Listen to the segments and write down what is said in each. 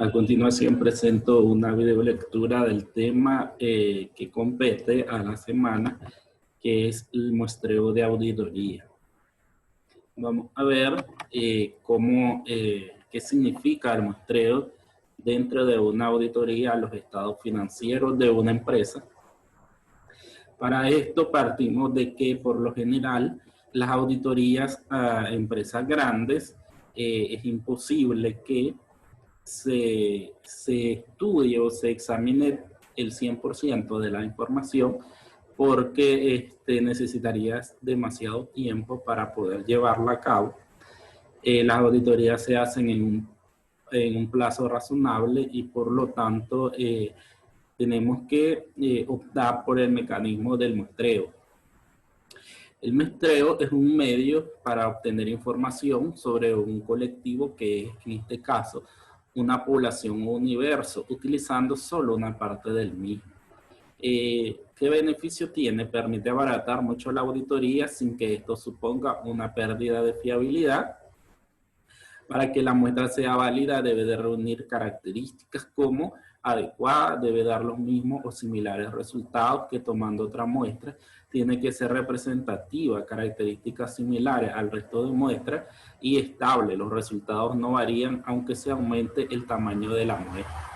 A continuación presento una videolectura del tema que compete a la semana, que es el muestreo de auditoría. Vamos a ver qué significa el muestreo dentro de una auditoría a los estados financieros de una empresa. Para esto partimos de que por lo general las auditorías a empresas grandes es imposible que se estudie o se examine el 100% de la información porque necesitarías demasiado tiempo para poder llevarla a cabo. Las auditorías se hacen en un plazo razonable y por lo tanto tenemos que optar por el mecanismo del muestreo. El muestreo es un medio para obtener información sobre un colectivo que es, en este caso, una población o universo, utilizando solo una parte del mismo. ¿Qué beneficio tiene? Permite abaratar mucho la auditoría sin que esto suponga una pérdida de fiabilidad. Para que la muestra sea válida debe de reunir características como adecuada, debe dar los mismos o similares resultados que tomando otra muestra, tiene que ser representativa, características similares al resto de muestras y estable. Los resultados no varían aunque se aumente el tamaño de la muestra.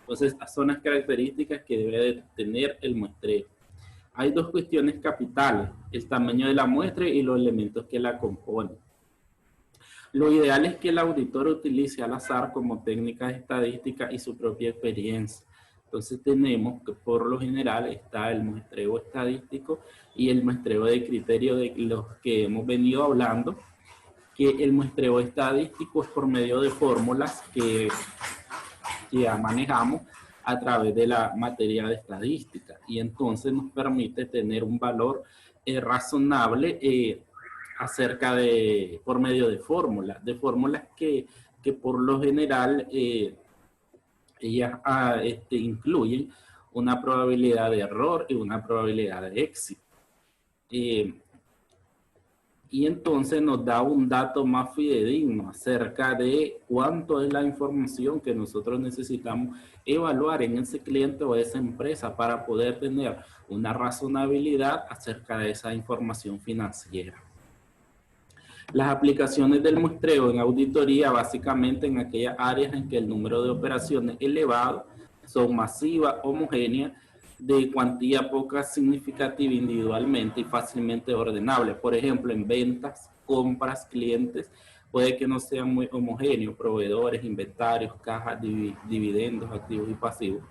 Entonces, estas son las características que debe de tener el muestreo. Hay dos cuestiones capitales: el tamaño de la muestra y los elementos que la componen. Lo ideal es que el auditor utilice al azar como técnicas estadísticas y su propia experiencia. Entonces tenemos que por lo general está el muestreo estadístico y el muestreo de criterio de los que hemos venido hablando, que el muestreo estadístico es por medio de fórmulas que ya manejamos a través de la materia de estadística y entonces nos permite tener un valor razonable por medio de fórmulas que por lo general ellas incluyen una probabilidad de error y una probabilidad de éxito. Y entonces nos da un dato más fidedigno acerca de cuánto es la información que nosotros necesitamos evaluar en ese cliente o esa empresa para poder tener una razonabilidad acerca de esa información financiera. Las aplicaciones del muestreo en auditoría básicamente en aquellas áreas en que el número de operaciones elevado, son masivas, homogéneas, de cuantía poca significativa individualmente y fácilmente ordenable. Por ejemplo, en ventas, compras, clientes, puede que no sean muy homogéneos, proveedores, inventarios, cajas, dividendos, activos y pasivos.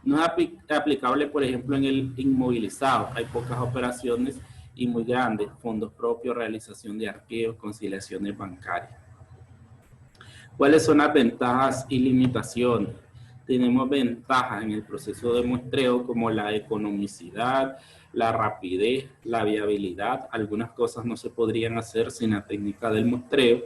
No es aplicable, por ejemplo, en el inmovilizado. Hay pocas operaciones y muy grandes, fondos propios, realización de arqueos, conciliaciones bancarias. ¿Cuáles son las ventajas y limitaciones? Tenemos ventajas en el proceso de muestreo como la economicidad, la rapidez, la viabilidad. Algunas cosas no se podrían hacer sin la técnica del muestreo.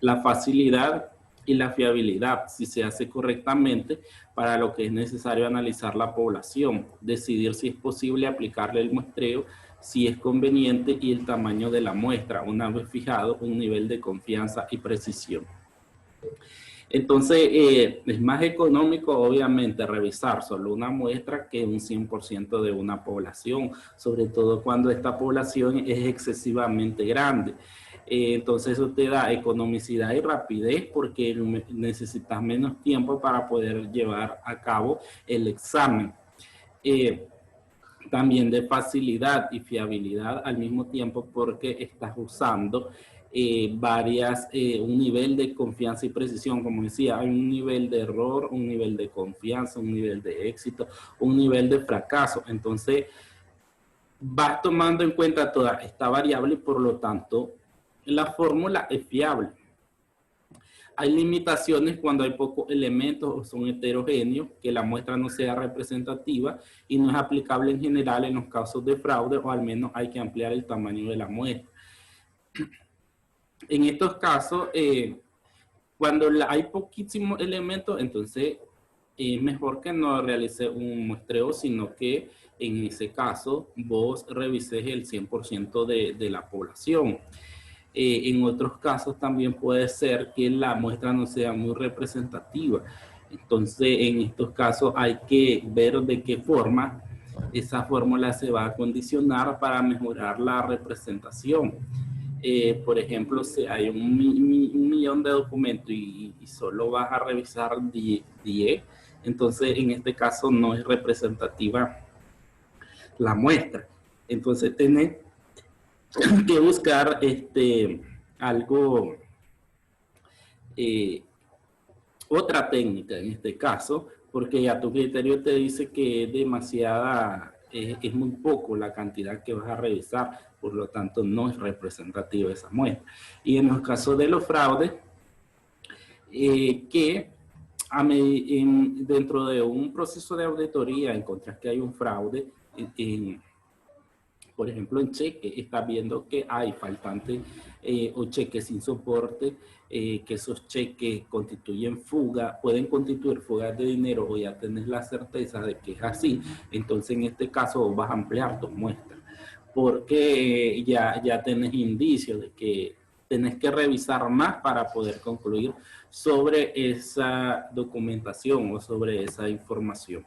La facilidad y la fiabilidad, si se hace correctamente, para lo que es necesario analizar la población, decidir si es posible aplicarle el muestreo, si es conveniente y el tamaño de la muestra, una vez fijado un nivel de confianza y precisión. Entonces, es más económico, obviamente, revisar solo una muestra que un 100% de una población, sobre todo cuando esta población es excesivamente grande. Entonces, eso te da economicidad y rapidez porque necesitas menos tiempo para poder llevar a cabo el examen. También de facilidad y fiabilidad al mismo tiempo porque estás usando un nivel de confianza y precisión. Como decía, hay un nivel de error, un nivel de confianza, un nivel de éxito, un nivel de fracaso. Entonces, vas tomando en cuenta toda esta variable y por lo tanto, la fórmula es fiable. Hay limitaciones cuando hay pocos elementos o son heterogéneos, que la muestra no sea representativa y no es aplicable en general en los casos de fraude, o al menos hay que ampliar el tamaño de la muestra. En estos casos, cuando hay poquísimos elementos, entonces es mejor que no realice un muestreo, sino que en ese caso vos revises el 100% de la población. En otros casos también puede ser que la muestra no sea muy representativa. Entonces, en estos casos hay que ver de qué forma esa fórmula se va a condicionar para mejorar la representación. Por ejemplo, si hay un millón de documentos y solo vas a revisar 10, entonces en este caso no es representativa la muestra. Entonces tenés que buscar algo, otra técnica en este caso, porque ya tu criterio te dice que es demasiada, es muy poco la cantidad que vas a revisar, por lo tanto no es representativa esa muestra. Y en los casos de los fraudes, que dentro de un proceso de auditoría encontrás que hay un fraude, por ejemplo, en cheque, estás viendo que hay faltantes o cheques sin soporte, que esos cheques constituyen fuga, pueden constituir fugas de dinero o ya tenés la certeza de que es así, entonces en este caso vas a ampliar tus muestras, porque ya tenés indicios de que tenés que revisar más para poder concluir sobre esa documentación o sobre esa información.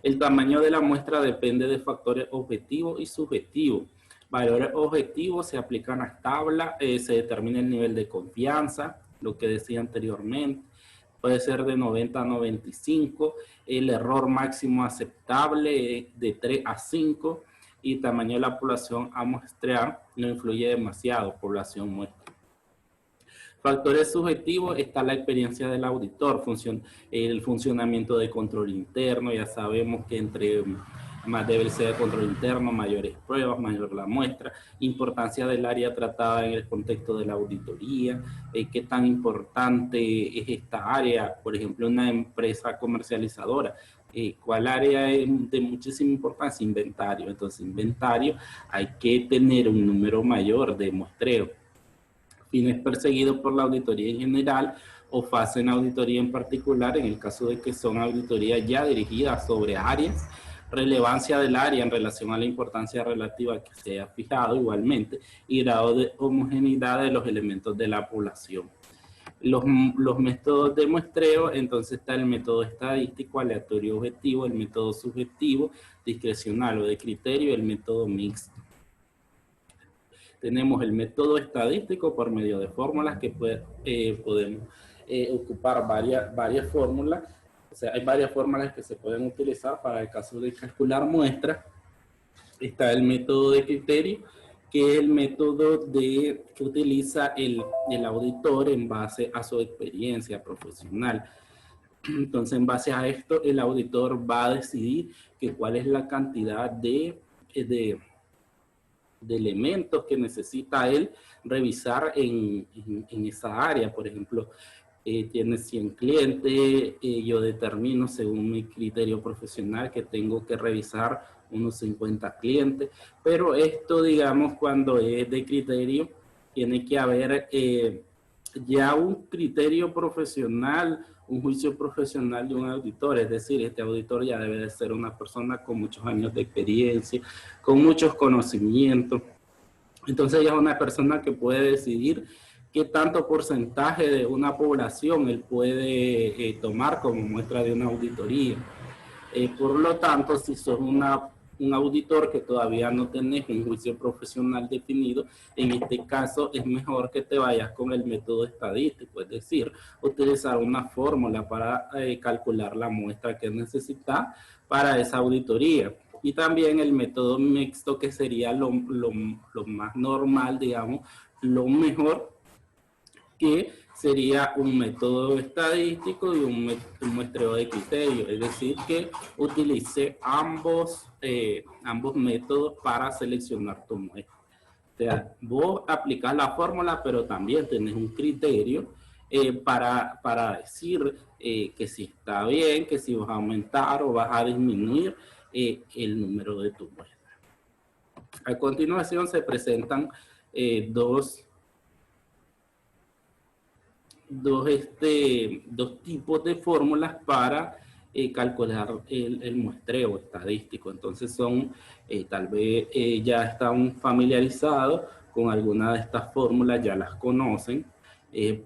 El tamaño de la muestra depende de factores objetivos y subjetivos. Valores objetivos se aplican a las tablas, se determina el nivel de confianza, lo que decía anteriormente, puede ser de 90 a 95, el error máximo aceptable de 3 a 5 y tamaño de la población a muestrear no influye demasiado, población muestra. Factores subjetivos está la experiencia del auditor, el funcionamiento de control interno, ya sabemos que entre más debe ser el control interno, mayores pruebas, mayor la muestra, importancia del área tratada en el contexto de la auditoría, qué tan importante es esta área, por ejemplo, una empresa comercializadora, ¿cuál área es de muchísima importancia? Inventario. Entonces, inventario hay que tener un número mayor de muestreo. Fines perseguidos por la auditoría en general o fase en auditoría en particular, en el caso de que son auditorías ya dirigidas sobre áreas, relevancia del área en relación a la importancia relativa que se ha fijado igualmente y grado de homogeneidad de los elementos de la población. Los métodos de muestreo, entonces está el método estadístico, aleatorio objetivo, el método subjetivo, discrecional o de criterio, el método mixto. Tenemos el método estadístico por medio de fórmulas que podemos ocupar varias fórmulas. O sea, hay varias fórmulas que se pueden utilizar para el caso de calcular muestras. Está el método de criterio, que es el método que utiliza el auditor en base a su experiencia profesional. Entonces, en base a esto, el auditor va a decidir cuál es la cantidad de elementos que necesita él revisar en esa área. Por ejemplo, tiene 100 clientes, yo determino según mi criterio profesional que tengo que revisar unos 50 clientes, pero esto, digamos, cuando es de criterio, tiene que haber ya un criterio profesional, un juicio profesional de un auditor, es decir, este auditor ya debe de ser una persona con muchos años de experiencia, con muchos conocimientos. Entonces ella es una persona que puede decidir qué tanto porcentaje de una población él puede tomar como muestra de una auditoría. Por lo tanto, si sos un auditor que todavía no tenés un juicio profesional definido, en este caso es mejor que te vayas con el método estadístico, es decir, utilizar una fórmula para calcular la muestra que necesitas para esa auditoría. Y también el método mixto, que sería lo más normal, digamos, lo mejor, que sería un método estadístico y un muestreo de criterio, es decir, que utilice ambos métodos para seleccionar tu muestra. O sea, vos aplicás la fórmula, pero también tenés un criterio para decir que si está bien, que si vas a aumentar o vas a disminuir el número de tu muestra. A continuación se presentan dos tipos de fórmulas para calcular el muestreo estadístico. Entonces son, tal vez ya están familiarizados con alguna de estas fórmulas, ya las conocen.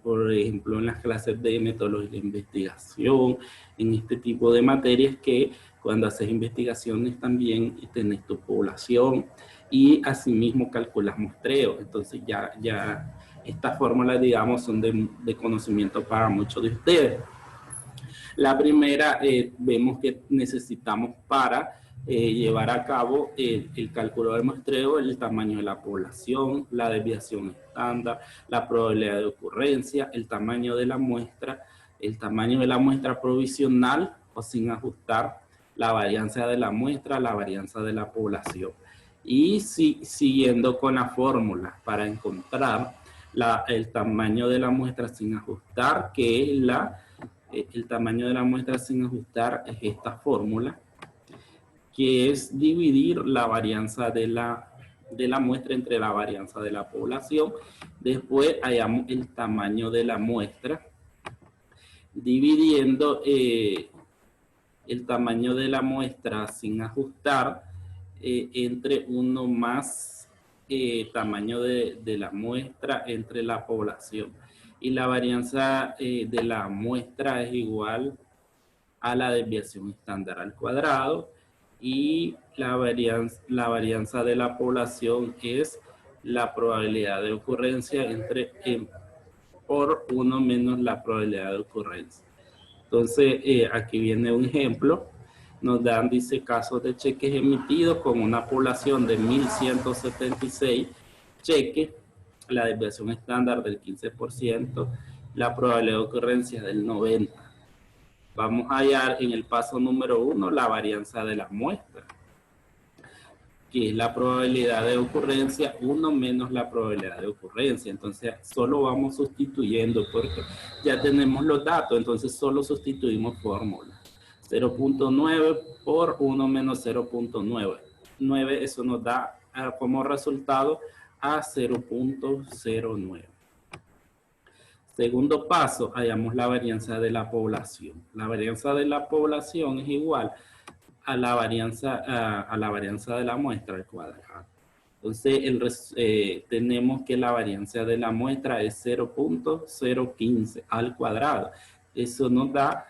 por ejemplo, en las clases de metodología de investigación, en este tipo de materias que cuando haces investigaciones también tenés tu población y asimismo calculas muestreo. Entonces ya estas fórmulas, digamos, son de conocimiento para muchos de ustedes. La primera, vemos que necesitamos para llevar a cabo el cálculo del muestreo, el tamaño de la población, la desviación estándar, la probabilidad de ocurrencia, el tamaño de la muestra provisional o sin ajustar, la varianza de la muestra, la varianza de la población. Y siguiendo con la fórmula para encontrar el tamaño de la muestra sin ajustar, que es el tamaño de la muestra sin ajustar es esta fórmula, que es dividir la varianza de la muestra entre la varianza de la población. Después hallamos el tamaño de la muestra, dividiendo el tamaño de la muestra sin ajustar entre 1 más tamaño de la muestra entre la población. Y la varianza de la muestra es igual a la desviación estándar al cuadrado, y la varianza de la población es la probabilidad de ocurrencia por 1 menos la probabilidad de ocurrencia. Entonces, aquí viene un ejemplo. Nos dan, dice, casos de cheques emitidos con una población de 1.176 cheques, la desviación estándar del 15%, la probabilidad de ocurrencia del 90%. Vamos a hallar en el paso número 1 la varianza de la muestra, que es la probabilidad de ocurrencia 1 menos la probabilidad de ocurrencia. Entonces, solo vamos sustituyendo porque ya tenemos los datos, entonces solo sustituimos fórmula. 0.9 por 1 menos 0.9. 9, eso nos da como resultado a 0.09. Segundo paso, hallamos la varianza de la población. La varianza de la población es igual a la varianza de la muestra al cuadrado. Entonces, tenemos que la varianza de la muestra es 0.015 al cuadrado. Eso nos da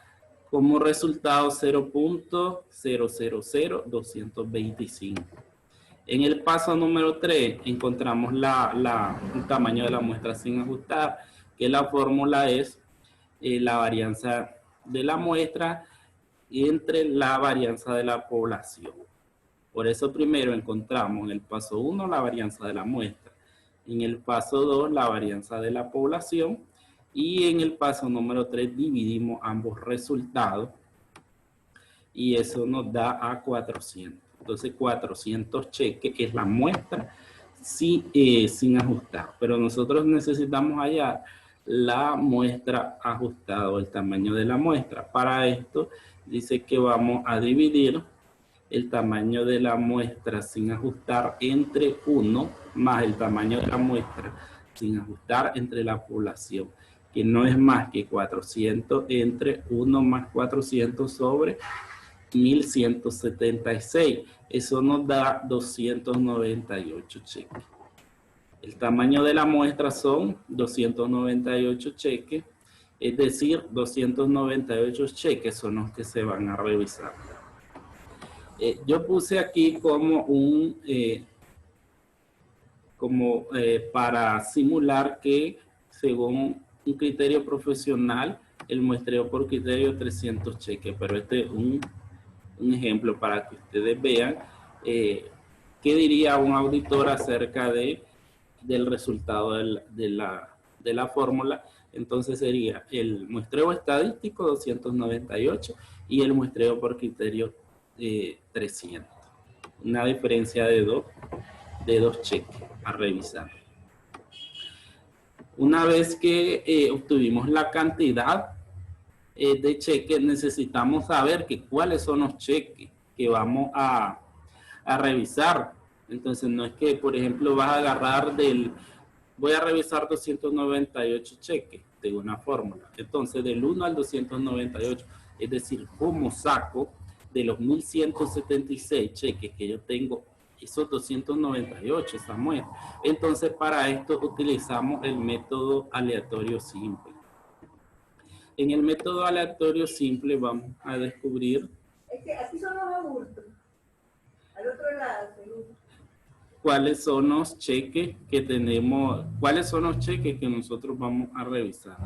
como resultado 0.000225. En el paso número 3 encontramos el tamaño de la muestra sin ajustar, que la fórmula es la varianza de la muestra entre la varianza de la población. Por eso primero encontramos en el paso 1 la varianza de la muestra, en el paso 2 la varianza de la población, y en el paso número 3 dividimos ambos resultados y eso nos da a 400. Entonces 400 cheques es la muestra sin ajustar, pero nosotros necesitamos hallar la muestra ajustada, el tamaño de la muestra. Para esto dice que vamos a dividir el tamaño de la muestra sin ajustar entre 1 más el tamaño de la muestra sin ajustar entre la población, que no es más que 400 entre 1 más 400 sobre 1176. Eso nos da 298 cheques. El tamaño de la muestra son 298 cheques, es decir, 298 cheques son los que se van a revisar. Yo puse aquí como para simular que según un criterio profesional, el muestreo por criterio 300 cheques, pero este es un ejemplo para que ustedes vean qué diría un auditor acerca del resultado de la fórmula. Entonces sería el muestreo estadístico 298 y el muestreo por criterio 300. Una diferencia de dos cheques a revisar. Una vez que obtuvimos la cantidad de cheques, necesitamos saber cuáles son los cheques que vamos a revisar. Entonces no es que, por ejemplo, vas a agarrar voy a revisar 298 cheques de una fórmula. Entonces del 1 al 298, es decir, ¿cómo saco de los 1176 cheques que yo tengo hizo 298 esa muestra. Entonces, para esto utilizamos el método aleatorio simple. En el método aleatorio simple vamos a descubrir... Es que aquí son los adultos. Al otro lado, cuáles son los cheques que tenemos, cuáles son los cheques que nosotros vamos a revisar.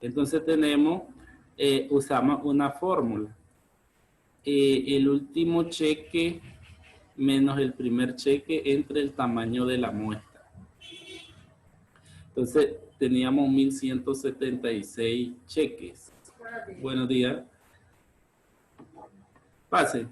Entonces tenemos, usamos una fórmula. El último cheque menos el primer cheque entre el tamaño de la muestra. Entonces teníamos 1176 cheques. Buenos días. Pase.